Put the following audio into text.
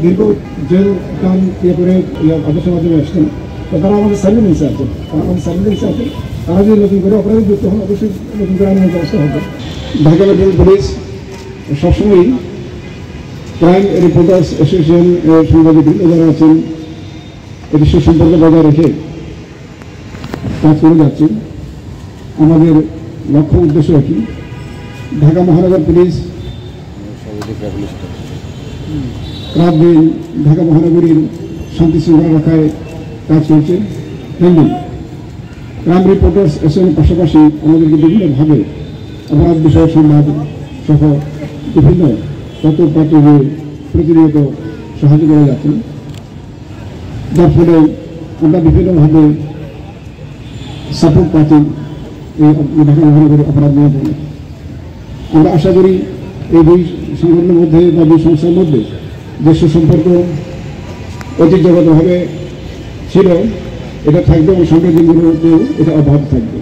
দীর্ঘ জেল কাম ইয়ে করে অবসর মাধ্যমে আসছেন, তো তারা আমাদের সার্ভিলেন্সে আছেন, তারা যদি নতুন করে অপরাধী যুক্ত হন অবশ্যই নতুন করে আইনের ব্যবস্থা হবে। ঢাকা মেট্রোপলিটন পুলিশ সবসময়ই ক্রাইম রিপোর্টার্স অ্যাসোসিয়েশন এর সঙ্গে বিভিন্ন যারা আছেন এটি সুসম্পর্ক বজায় রেখে কাজ করে যাচ্ছে। আমাদের লক্ষ্য উদ্দেশ্য কি, ঢাকা মহানগর পুলিশ রাত দিন ঢাকা মহানগরীর শান্তি শৃঙ্খলা রক্ষায় কাজ করছে। কিন্তু ক্রাইম রিপোর্টার্স অ্যাসোসিয়েশনের পাশাপাশি আমাদেরকে বিভিন্নভাবে অপরাধ বিষয়ক সংবাদ সহ বিভিন্ন তথ্যপত্র প্রতিনিয়ত সাহায্য করে যাচ্ছেন, যার ফলে আমরা বিভিন্নভাবে সাপোর্ট পাচ্ছি এই ঢাকা মহানগরীর অপরাধ নিয়ন্ত্রণে। আমরা আশা করি এই দুই সংগঠনের মধ্যে বা দুই সংস্থার মধ্যে যে সুসম্পর্ক ঐতিহ্যগতভাবে ছিল এটা থাকবে এবং সামনের দিনগুলোতেও এটা অব্যাহত থাকবে।